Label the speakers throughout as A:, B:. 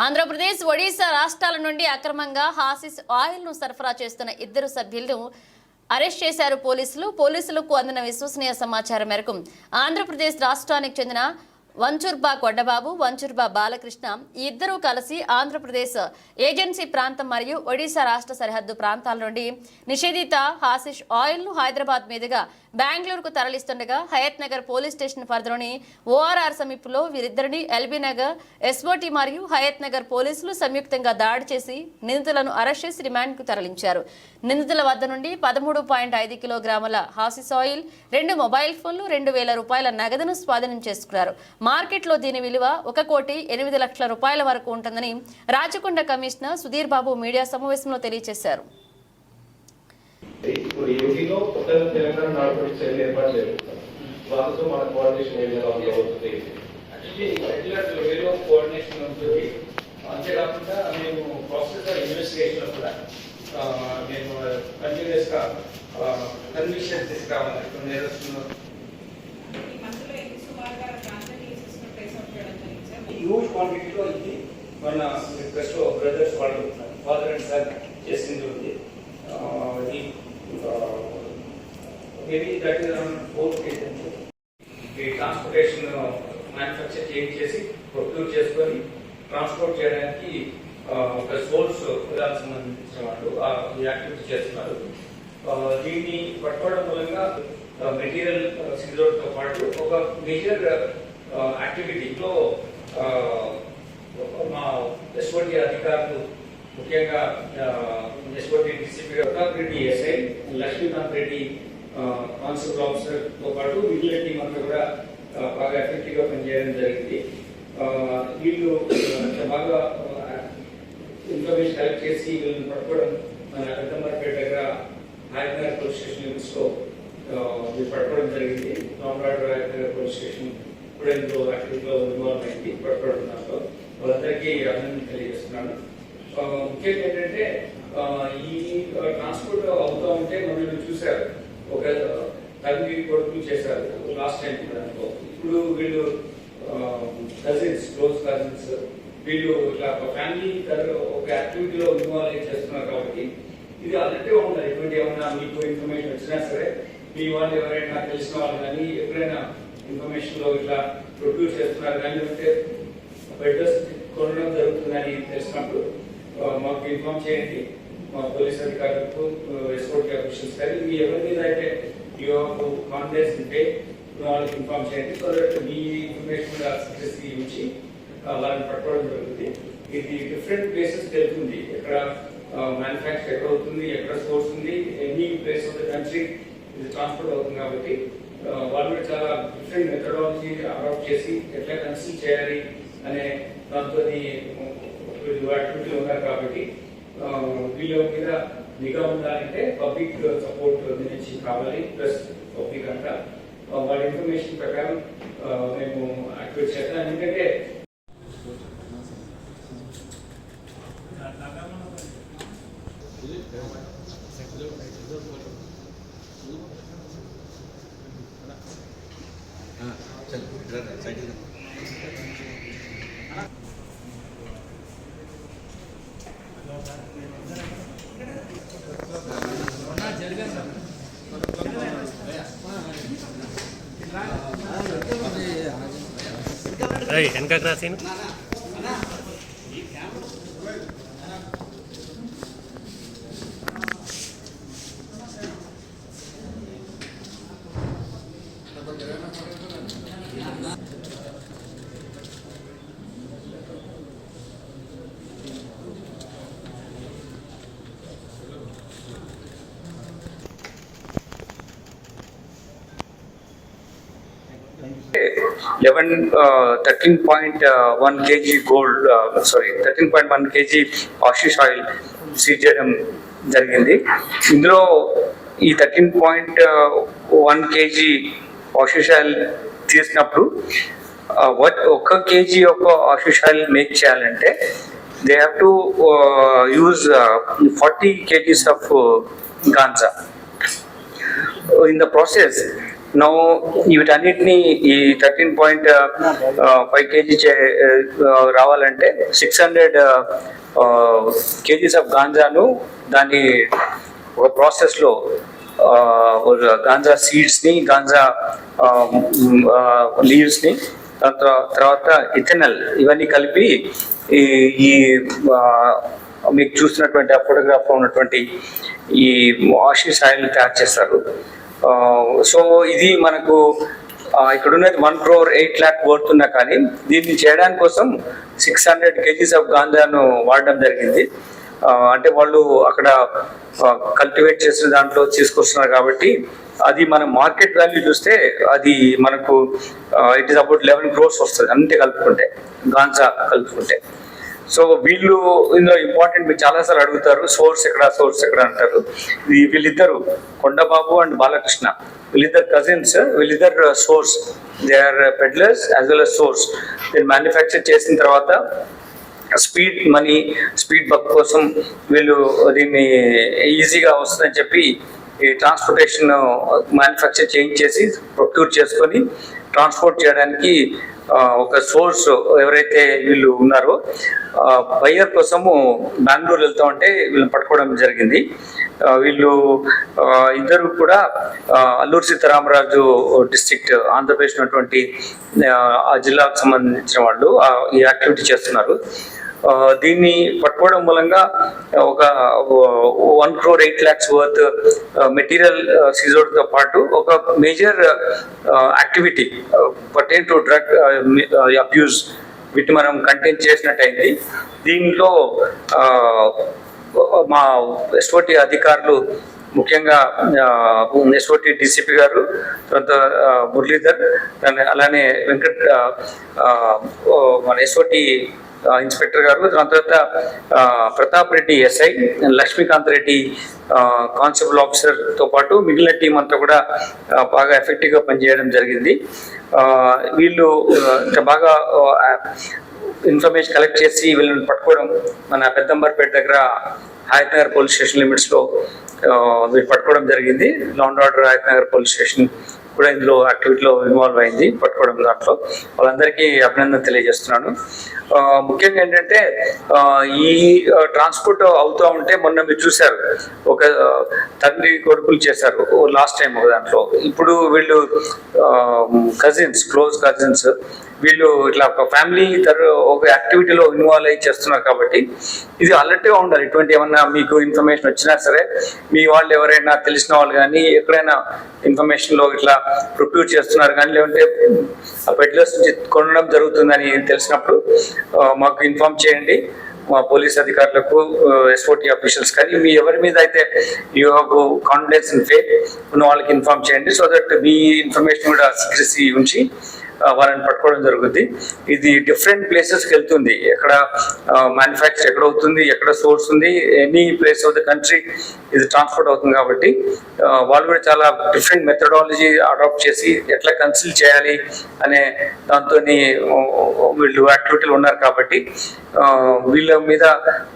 A: ఆంధ్రప్రదేశ్, ఒడిశా రాష్ట్రాల నుండి అక్రమంగా హాసిస్ ఆయిల్ను సరఫరా చేస్తున్న ఇద్దరు సభ్యులను అరెస్ట్ చేశారు పోలీసులకు అందిన విశ్వసనీయ సమాచారం మేరకు ఆంధ్రప్రదేశ్ రాష్ట్రానికి చెందిన వంచుర్బా కొండబాబు, వంచుర్బా బాలకృష్ణ ఈ ఇద్దరూ కలిసి ఆంధ్రప్రదేశ్ ఏజెన్సీ ప్రాంతం మరియు ఒడిశా రాష్ట్ర సరిహద్దు ప్రాంతాల నుండి నిషేధిత హాసిష్ ఆయిల్ను హైదరాబాద్ మీదుగా బెంగళూరుకు తరలిస్తుండగా హయత్ నగర్ పోలీస్ స్టేషన్ పరిధిలోని ఓఆర్ఆర్ సమీపంలో వీరిద్దరిని ఎల్బీ నగర్, ఎస్ఓటీ మరియు హయత్ నగర్ పోలీసులు సంయుక్తంగా దాడి చేసి నిందితులను అరెస్ట్ చేసి రిమాండ్కు తరలించారు. నిందితుల వద్ద నుండి 13.5 కిలోగ్రాముల హాసిస్ ఆయిల్, 2 మొబైల్ ఫోన్లు, 2,000 రూపాయల నగదును స్వాధీనం చేసుకున్నారు. మార్కెట్లో దీని విలువ 1,08,00,000 రూపాయల వరకు ఉంటుందని రాచకొండ కమిషనర్ సుధీర్ బాబు మీడియా సమావేశంలో తెలియజేశారు.
B: ఇప్పుడు ఏపీలో కొత్త తెలంగాణ నార్కోటిక్స్ సెల్ ఏర్పాటు చేస్తున్నారు. వాళ్ళతో మన కోఆర్డినేషన్ ఏ విధంగా అవుతుంది?
C: రెగ్యులర్ వేలో కోఆర్డినేషన్ ఉంటుంది. అంతేకాకుండా మేము ప్రాసెస్ ఇన్వెస్టిగేషన్ కూడా మేము కంటిన్యూస్ గా కన్విక్షన్ తీసుకురావాలి. నేరస్తులు హ్యూజ్ క్వాంటిటీలో ఇది మన రిక్వెస్ట్ బ్రదర్స్ వాళ్ళు ఫాదర్ అండ్ సన్ చేసింది ఉంది. Maybe that is around 4 kg. ఈ ట్రాన్స్పోర్టేషన్ మ్యానుఫ్యాక్చర్ చేసి ప్రొక్యూర్ చేసుకొని ట్రాన్స్పోర్ట్ చేయడానికి ఒక సోర్స్ దానికి సంబంధించిన వాళ్ళు ఈ యాక్టివిటీ చేస్తున్నారు. దీన్ని పట్టుకోవడం మూలంగా మెటీరియల్ సీజర్తో పాటు ఒక మేజర్ యాక్టివిటీలో మా ఎస్ఓటీ అధికారులు, ముఖ్యంగా SOT DCP Pratap Reddy SI, Laxmikant Reddy constable officer తో పాటు మిగిలిన టీం అంతా కూడా బాగా ఎఫెక్టివ్ గా పనిచేయడం జరిగింది. వీళ్ళు బాగా ఇన్ఫర్మేషన్ కలెక్ట్ చేసి వీళ్ళని పట్టుకోవడం మన పెద్దమ్మపేట దగ్గర హైదరాబాద్ పోలీస్ స్టేషన్ లిమిట్స్ లో వీళ్ళు పట్టుకోవడం జరిగింది. రామరాడు హైదరాబాద్ పోలీస్ స్టేషన్ కూడా ఇందులో యాక్టివిటీలో ఇన్వాల్వ్ అయింది. పట్టుకోవడంలో వాళ్ళందరికీ అభినందన తెలియజేస్తున్నాను. ముఖ్యంగా ఏంటంటే ఈ ట్రాన్స్పోర్ట్ అవుతా ఉంటే మనం చూసారు, ఒక తల్లి కొడుకులు చేశారు లాస్ట్ టైం దాంట్లో. ఇప్పుడు వీళ్ళు కజిన్స్, క్లోజ్ కజిన్స్, వీళ్ళు ఇట్లా ఒక ఫ్యామిలీ ఒక యాక్టివిటీలో ఇన్వాల్వ్ చేస్తున్నారు. కాబట్టి ఇది అలర్ట్గా ఉండాలి. ఎటువంటి ఏమైనా మీకు ఇన్ఫర్మేషన్ వచ్చినా సరే, మీ వాళ్ళు ఎవరైనా తెలిసిన వాళ్ళు కానీ ఎప్పుడైనా ఇన్ఫర్మేషన్ లో ఇట్లా ప్రొడ్యూస్ చేస్తున్నారు కానీ లేకపోతే బెడ్స్ కొనడం జరుగుతుందని తెలిసినప్పుడు మాకు ఇన్ఫార్మ్ చేయండి. మా పోలీస్ అధికారులకు, ఎస్ఓటీ ఆఫీసర్స్ కానీ మీ ఎవరి మీద అయితే యూ కాన్ఫిడెన్స్ ఉంటే వాళ్ళకి ఇన్ఫార్మ్ చేయండి. సో దట్ మీ ఇన్ఫర్మేషన్ కూడా చేసి ఉంచి వాళ్ళని పట్టుకోవడం జరుగుతుంది. ఇది డిఫరెంట్ ప్లేసెస్ తెలుస్తుంది, ఎక్కడ మ్యానుఫ్యాక్చర్ ఎక్కడ అవుతుంది, ఎక్కడ సోర్స్ ఉంది, any place of the country ఇది ట్రాన్స్పోర్ట్ అవుతుంది. కాబట్టి వాళ్ళు చాలా డిఫరెంట్ మెథడాలజీ అడాప్ట్ చేసి ఎట్లా కన్సిల్ చేయాలి అనే దాంతో యాక్టివిటీలు ఉన్నారు. కాబట్టి వీళ్ళ మీద నిఘా ఉండాలంటే పబ్లిక్ సపోర్ట్ నుంచి కావాలి. ప్లస్ పబ్లిక్ అంతా వాళ్ళ ఇన్ఫర్మేషన్ ప్రకారం మేము యాక్టివేట్ చేస్తాం. ఎందుకంటే
D: వెనక క్రాసీను
C: $13.1 kg gold, 13.1 kg hashish oil seize చేయడం జరిగింది. ఇందులో ఈ 13.1 kg hashish oil తీసినప్పుడు ఒక కేజీ ఒక hashish oil మేక్ చేయాలంటే they have to use 40 kgs of ganja. In the process,
D: no వీటన్నిటిని ఈ 13.5 kg రావాలంటే 600 kgs ఆఫ్ గాంజాను దాన్ని ఒక ప్రాసెస్లో గాంజా సీడ్స్ని, గాంజా లీవ్స్ని, తర్వాత ఇథెనల్ ఇవన్నీ కలిపి ఈ మీకు చూసినటువంటి ఆ ఫోటోగ్రాఫ్లో ఉన్నటువంటి ఈ ఆషిష్ ఆయిల్ తయారు చేస్తారు. సో ఇది మనకు ఇక్కడ ఉన్నది 1 crore 8 lakh వర్త్ ఉన్నా కానీ దీన్ని చేయడానికి కోసం 600 kgs ఆఫ్ గాంజాను వాడడం జరిగింది. అంటే వాళ్ళు అక్కడ కల్టివేట్ చేసిన దాంట్లో తీసుకొస్తున్నారు కాబట్టి అది మన మార్కెట్ వాల్యూ చూస్తే అది మనకు ఇట్ ఈస్ అబౌట్ 11 crores వస్తుంది అంతే కలుపుకుంటే, గాంజా కలుపుకుంటే. సో వీళ్ళు ఇందులో ఇంపార్టెంట్, మీరు చాలాసార్లు అడుగుతారు సోర్స్ ఎక్కడ అంటారు. వీళ్ళిద్దరు కొండబాబు అండ్ బాలకృష్ణ, వీళ్ళిద్దరు కజిన్స్, వీళ్ళిద్దరు sources, they are peddlers as well as source. దీన్ని మ్యానుఫ్యాక్చర్ చేసిన తర్వాత స్పీడ్ మనీ, స్పీడ్ బక్ కోసం వీళ్ళు దీన్ని ఈజీగా వస్తుందని చెప్పి ఈ ట్రాన్స్పోర్టేషన్ మ్యానుఫ్యాక్చర్ చేయించేసి ప్రొక్యూర్ చేసుకొని ట్రాన్స్పోర్ట్ చేయడానికి ఒక సోర్స్ ఎవరైతే వీళ్ళు ఉన్నారో బయ్యర్ కోసము బెంగళూరు వెళ్తా ఉంటే వీళ్ళని పట్టుకోవడం జరిగింది. వీళ్ళు ఇద్దరు కూడా అల్లూరు సీతారామరాజు డిస్ట్రిక్ట్ ఆంధ్రప్రదేశ్ ఉన్నటువంటి ఆ జిల్లాకు సంబంధించిన వాళ్ళు ఈ యాక్టివిటీ చేస్తున్నారు. దీన్ని పట్టుకోవడం మూలంగా ఒక 1 crore 8 lakhs వర్త్ మెటీరియల్ సీజర్తో పాటు ఒక major activity pertain to drug abuse వీటిని మనం కంటైన్ చేసినట్టయింది. దీంట్లో మా ఎస్ఓటి అధికారులు, ముఖ్యంగా ఎస్ఓటి డిసిపి గారు, తర్వాత మురళీధర్, అలానే వెంకట్ మన ఎస్ఓటి ఇన్స్పెక్టర్ గారు, దాని తర్వాత ప్రతాప్ రెడ్డి ఎస్ఐ, లక్ష్మీకాంత్ రెడ్డి కానిస్టేబుల్ ఆఫీసర్తో పాటు మిగిలిన టీం అంతా కూడా బాగా ఎఫెక్టివ్గా పనిచేయడం జరిగింది. వీళ్ళు బాగా ఇన్ఫర్మేషన్ కలెక్ట్ చేసి వీళ్ళని పట్టుకోవడం మన పెద్దంబర్పేట దగ్గర హయత్ నగర్ పోలీస్ స్టేషన్ లిమిట్స్లో వీళ్ళు పట్టుకోవడం జరిగింది. Law and order Hayat Nagar police station కూడా ఇందులో యాక్టివిటీలో ఇన్వాల్వ్ అయింది, పట్టుకోవడం దాంట్లో. వాళ్ళందరికీ అభినందన తెలియజేస్తున్నాను. ముఖ్యంగా ఏంటంటే ఈ ట్రాన్స్పోర్ట్ అవుతూ ఉంటే మొన్న మీరు చూశారు ఒక తండ్రి కొడుకులు చేశారు లాస్ట్ టైం ఒక దాంట్లో. ఇప్పుడు వీళ్ళు కజిన్స్, క్లోజ్ కజిన్స్, వీళ్ళు ఇట్లా ఒక ఫ్యామిలీ ఒక యాక్టివిటీలో ఇన్వాల్వ్ అయ్యి చేస్తున్నారు కాబట్టి ఇది అలర్ట్గా ఉండాలి. ఇటువంటి ఏమన్నా మీకు ఇన్ఫర్మేషన్ వచ్చినా సరే, మీ వాళ్ళు ఎవరైనా తెలిసిన వాళ్ళు కానీ ఎక్కడైనా ఇన్ఫర్మేషన్లో ఇట్లా ప్రొక్యూర్ చేస్తున్నారు కానీ, లేదంటే పెడ్లర్స్ నుంచి కొనడం జరుగుతుందని తెలిసినప్పుడు మాకు ఇన్ఫార్మ్ చేయండి. మా పోలీస్ అధికారులకు, ఎస్ఓటి ఆఫీషియల్స్ కానీ మీ ఎవరి మీద అయితే you have confidence in faith ఉన్న వాళ్ళకి ఇన్ఫార్మ్ చేయండి. సో దట్ మీ ఇన్ఫర్మేషన్ కూడా సీక్రెసీ ఉంచి వాళ్ళని పట్టుకోవడం జరుగుతుంది. ఇది డిఫరెంట్ ప్లేసెస్కి వెళ్తుంది. ఎక్కడ మ్యానుఫ్యాక్చర్ ఎక్కడ అవుతుంది, ఎక్కడ సోర్స్ ఉంది, any place of the country ఇది ట్రాన్స్పోర్ట్ అవుతుంది. కాబట్టి వాళ్ళు కూడా చాలా డిఫరెంట్ మెథడాలజీ అడాప్ట్ చేసి ఎట్లా కన్సిల్ చేయాలి అనే దాంతో వీళ్ళు యాక్టివిటీలు ఉన్నారు. కాబట్టి వీళ్ళ మీద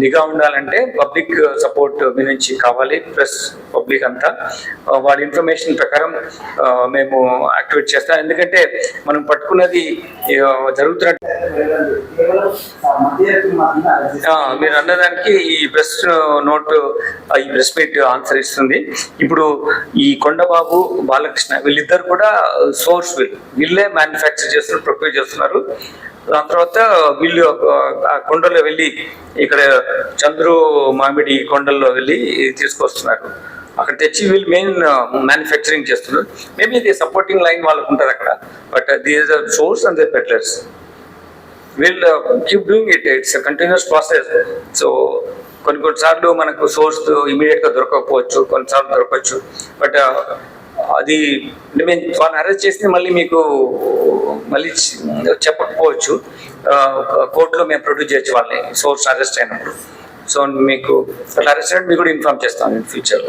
D: నిఘా ఉండాలంటే పబ్లిక్ సపోర్ట్ మీ నుంచి కావాలి, ప్లస్ పబ్లిక్ అంతా వాళ్ళ ఇన్ఫర్మేషన్ ప్రకారం మేము యాక్టివేట్ చేస్తాం. ఎందుకంటే మనం పట్టుకున్నది జరుగుతున్న మీరు అన్నదానికి ఈ ప్రెస్ నోట్, ఈ ప్రెస్ మీట్ ఆన్సర్ ఇస్తుంది. ఇప్పుడు ఈ కొండబాబు, బాలకృష్ణ వీళ్ళిద్దరు కూడా సోర్స్, వీళ్ళే మ్యానుఫ్యాక్చర్ చేస్తున్నారు, ప్రొక్యూర్ చేస్తున్నారు. దాని తర్వాత వీళ్ళు ఆ కొండల్లో వెళ్ళి, ఇక్కడ చంద్రు మామిడి కొండల్లో వెళ్ళి తీసుకొస్తున్నారు. అక్కడ తెచ్చి వీళ్ళు మెయిన్ మ్యానుఫ్యాక్చరింగ్ చేస్తున్నారు. మేబీ ఇది సపోర్టింగ్ లైన్ వాళ్ళకు ఉంటుంది అక్కడ, but these are source and the peddlers will keep doing it. It's continuous process. So కొన్నిసార్లు మనకు సోర్స్ ఇమీడియట్గా దొరకకపోవచ్చు, కొన్నిసార్లు దొరకవచ్చు. బట్ అది మేము వాళ్ళని అరెస్ట్ చేసి మళ్ళీ మీకు మళ్ళీ చెప్పకపోవచ్చు. కోర్టులో మేము ప్రొడ్యూస్ చేయొచ్చు వాళ్ళని సోర్స్ అరెస్ట్ అయినప్పుడు. సో మీకు అట్లా అరెస్ట్ అయినప్పుడు మీకు కూడా ఇన్ఫార్మ్ చేస్తాను ఇన్ ఫ్యూచర్.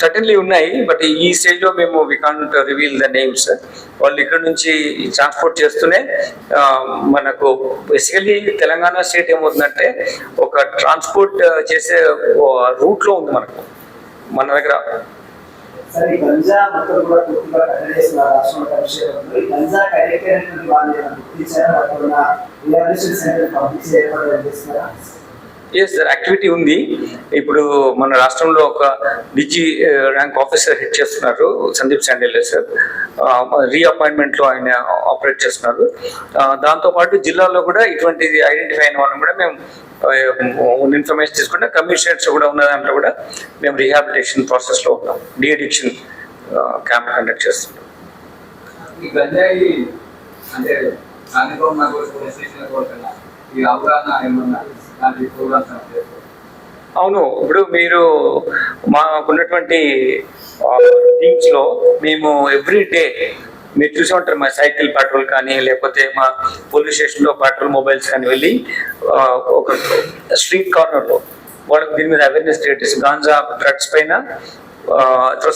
D: సర్టన్లీ ఉన్నాయి, బట్ ఈ స్టేజ్ లో మేము we can't reveal the names. వాళ్ళు ఇక్కడ నుంచి ట్రాన్స్పోర్ట్ చేస్తూనే మనకు బేసికలీ తెలంగాణ స్టేట్ ఏమవుతుందంటే ఒక ట్రాన్స్పోర్ట్ చేసే రూట్ లో ఉంది మనకు మన దగ్గర.
E: సరే, గంజా మొత్తం కూడా పూర్తిగా కట్టడేస్తున్నారు రాష్ట్రంలో అభిషేకంలో. ఈ గంజా కలెక్ట్ అయినటువంటి వాళ్ళు గుర్తించారా? అక్కడ రిహాబిలిటేషన్ సెంటర్ పంపించి ఏర్పాటు చేస్తున్నారా?
D: ఎస్ సార్, యాక్టివిటీ ఉంది. ఇప్పుడు మన రాష్ట్రంలో ఒక డిజి ర్యాంక్ ఆఫీసర్ హెడ్ చేస్తున్నారు, సందీప్ శాండిల్య సార్. రీఅపాయింట్మెంట్లో ఆయన ఆపరేట్ చేస్తున్నారు. దాంతోపాటు జిల్లాలో కూడా ఇటువంటిది ఐడెంటిఫై అయిన వాళ్ళని కూడా మేము ఇన్ఫర్మేషన్ తీసుకుంటే కమిషనర్స్ కూడా ఉన్న దాంట్లో కూడా మేము రీహాబిలిటేషన్ ప్రాసెస్లో ఉన్నాం. డి అడిక్షన్ క్యాంప్ కండక్ట్ చేస్తున్నాం.
F: ఈ గంజాయి అంటే కాణిపాక పోలీస్ స్టేషన్ కోరుతున్నా ఈ అవగాహన ఏమన్నా దాని ప్రోగ్రామ్స్
D: అవును, ఇప్పుడు మీరు మాకున్నటువంటి టీమ్స్ లో మేము ఎవ్రీ డే మీరు చూసి ఉంటారు, మా సైకిల్ పెట్రోల్ కానీ లేకపోతే మా పోలీస్ స్టేషన్లో పెట్రోల్ మొబైల్స్ కానీ వెళ్ళి ఒక స్ట్రీట్ కార్నర్లో వాళ్ళకి దీని మీద అవేర్నెస్ క్రియేట్ గాంజా డ్రగ్స్ పైన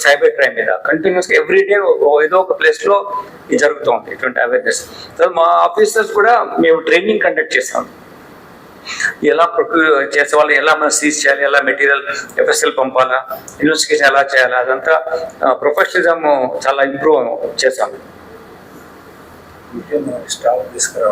D: సైబర్ క్రైమ్ మీద కంటిన్యూస్గా ఎవ్రీ డే ఏదో ఒక ప్లేస్లో ఇది జరుగుతుంది ఇటువంటి అవేర్నెస్. సో మా ఆఫీసర్స్ కూడా మేము ట్రైనింగ్ కండక్ట్ చేస్తాం. ఎలా ప్రొక్యూర్ చేసే వాళ్ళు ఎలా మనం సీజ్ చేయాలి, ఎలా మెటీరియల్ ఎఫ్ఎస్ఎల్ పంపాలా, ఇన్వెస్టిగేషన్ ఎలా చేయాలి, అదంతా ప్రొఫెషనలిజం చాలా ఇంప్రూవ్ చేశాం.
F: స్టాఫ్ తీసుకురావాలి.